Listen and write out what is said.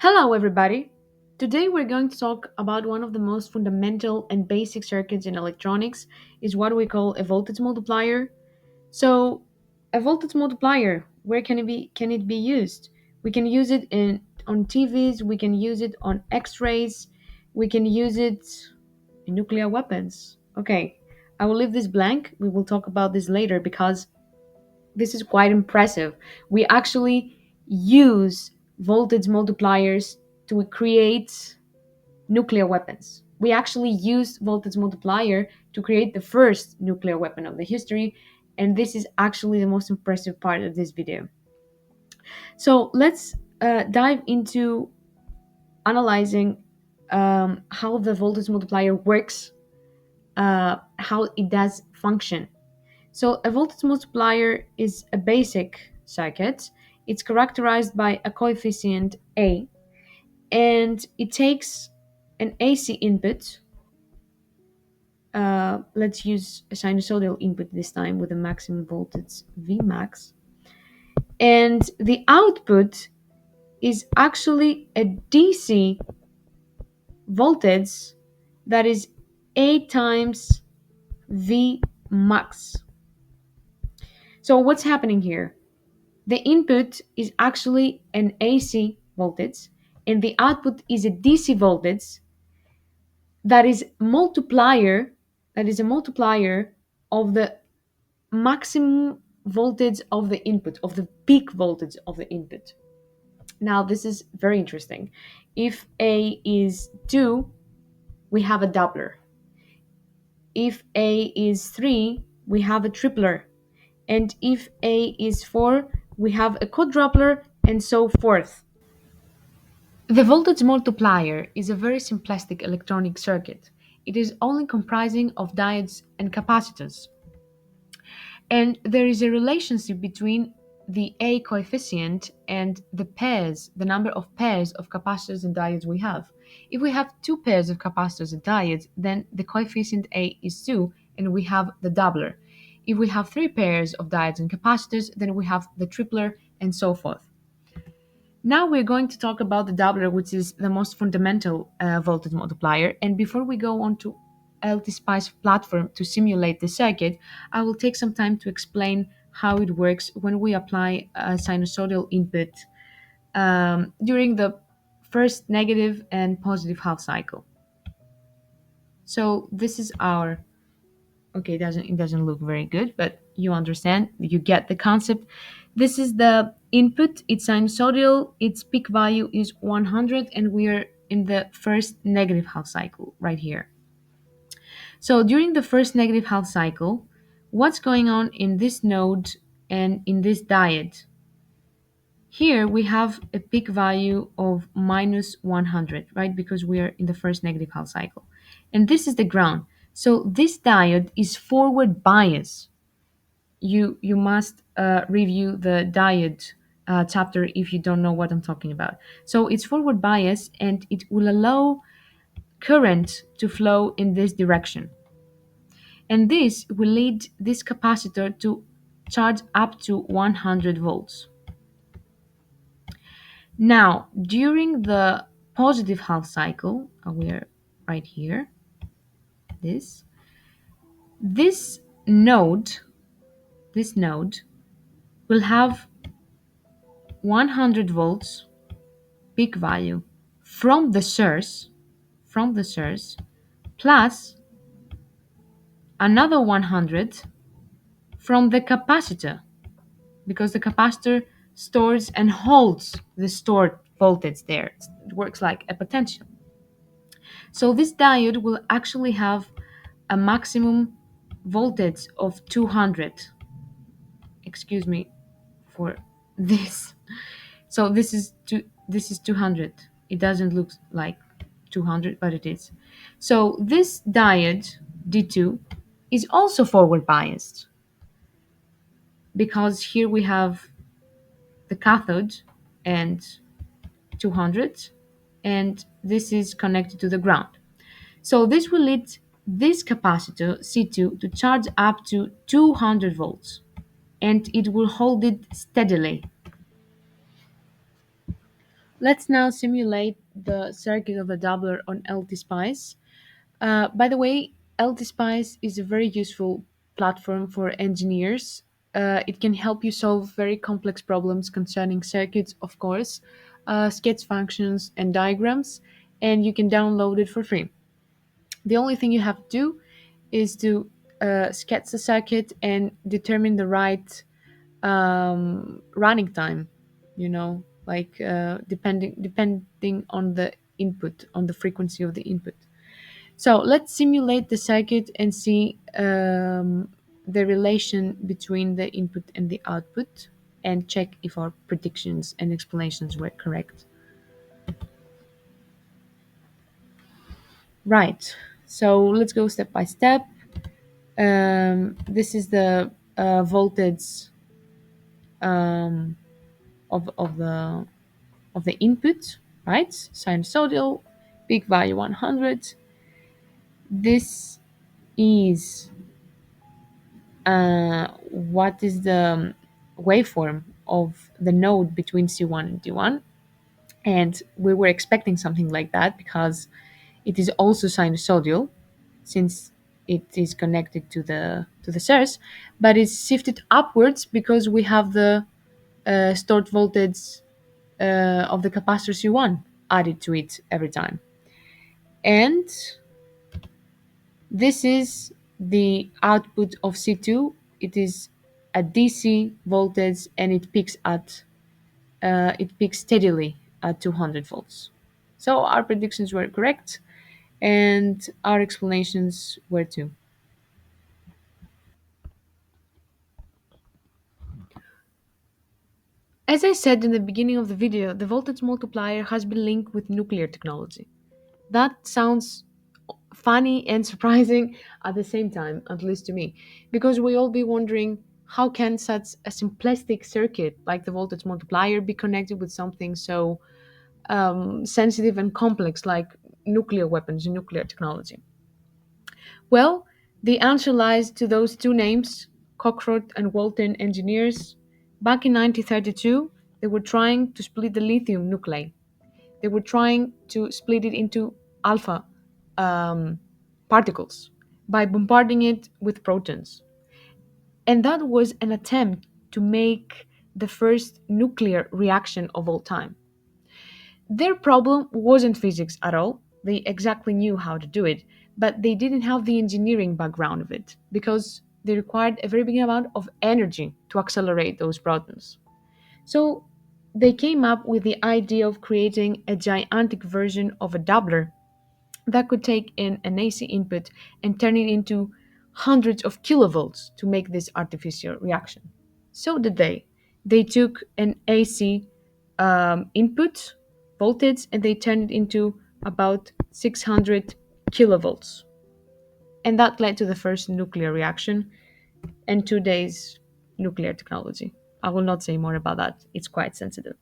Hello, everybody. Today we're going to talk about one of the most fundamental and basic circuits in electronics is what we call a voltage multiplier. So, a voltage multiplier, where can it be used? We can use it in on TVs, we can use it on X-rays, we can use it in nuclear weapons. Okay. I will leave this blank. We will talk about this later because this is quite impressive. We actually use voltage multipliers to create nuclear weapons. We actually used voltage multiplier to create the first nuclear weapon of the history, and this is actually the most impressive part of this video. So let's dive into analyzing how the voltage multiplier works, how it does function. So a voltage multiplier is a basic circuit. It's characterized by a coefficient A, and it takes an AC input. Let's use a sinusoidal input this time with a maximum voltage Vmax. And the output is actually a DC voltage that is A times Vmax. So what's happening here? The input is actually an AC voltage and the output is a DC voltage that is a multiplier of the maximum voltage of the input, of the peak voltage of the input. Now this is very interesting. If A is 2, we have a doubler. If A is 3, we have a tripler. And if A is 4, we have a quadrupler and so forth. The voltage multiplier is a very simplistic electronic circuit. It is only comprising of diodes and capacitors. And there is a relationship between the A coefficient and the number of pairs of capacitors and diodes we have. If we have two pairs of capacitors and diodes, then the coefficient A is 2 and we have the doubler. If we have three pairs of diodes and capacitors, then we have the tripler and so forth. Now we're going to talk about the doubler, which is the most fundamental voltage multiplier. And before we go on to LTSpice platform to simulate the circuit, I will take some time to explain how it works when we apply a sinusoidal input during the first negative and positive half cycle. So this is our okay, it doesn't look very good, but you understand, you get the concept. This is the input, it's sinusoidal, its peak value is 100, and we are in the first negative half cycle right here. So during the first negative half cycle, what's going on in this node and in this diode? Here we have a peak value of minus 100, right? Because we are in the first negative half cycle. And this is the ground. So this diode is forward bias. You must review the diode chapter if you don't know what I'm talking about. So it's forward bias and it will allow current to flow in this direction. And this will lead this capacitor to charge up to 100 volts. Now, during the positive half cycle, we're right here, this node, this node will have 100 volts peak value from the source, plus another 100 from the capacitor, because the capacitor stores and holds the stored voltage there. It works like a potential. So this diode will actually have a maximum voltage of 200. Excuse me for this. So this is 200. It doesn't look like 200, but it is. So this diode D2 is also forward biased because here we have the cathode and 200, and this is connected to the ground. So this will lead this capacitor C2 to charge up to 200 volts, and it will hold it steadily. Let's now simulate the circuit of a doubler on LTSpice. By the way, LTSpice is a very useful platform for engineers. It can help you solve very complex problems concerning circuits, of course, sketch functions, and diagrams, and you can download it for free. The only thing you have to do is to sketch the circuit and determine the right running time, like depending on the input, on the frequency of the input. So let's simulate the circuit and see the relation between the input and the output and check if our predictions and explanations were correct. Right. So let's go step by step. This is the voltage um, of the input, right? Sinusoidal, peak value 100. This is what is the waveform of the node between C1 and D1. And we were expecting something like that because it is also sinusoidal since it is connected to the source, but it's shifted upwards because we have the stored voltage of the capacitor C1 added to it every time. And this is the output of C2. It is a DC voltage and it peaks steadily at 200 volts. So our predictions were correct and our explanations were too. As I said in the beginning of the video, the voltage multiplier has been linked with nuclear technology. That sounds funny and surprising at the same time, at least to me, because we all be wondering how can such a simplistic circuit like the voltage multiplier be connected with something so sensitive and complex like nuclear weapons and nuclear technology. Well, the answer lies to those two names, Cockcroft and Walton engineers. Back in 1932, they were trying to split the lithium nuclei. They were trying to split it into alpha um, particles by bombarding it with protons. And that was an attempt to make the first nuclear reaction of all time. Their problem wasn't physics at all. They exactly knew how to do it, but they didn't have the engineering background of it because they required a very big amount of energy to accelerate those protons. So they came up with the idea of creating a gigantic version of a doubler that could take in an AC input and turn it into hundreds of kilovolts to make this artificial reaction. So did they. They took an AC input voltage and they turned it into about 600 kilovolts. And that led to the first nuclear reaction and today's nuclear technology. I will not say more about that, it's quite sensitive.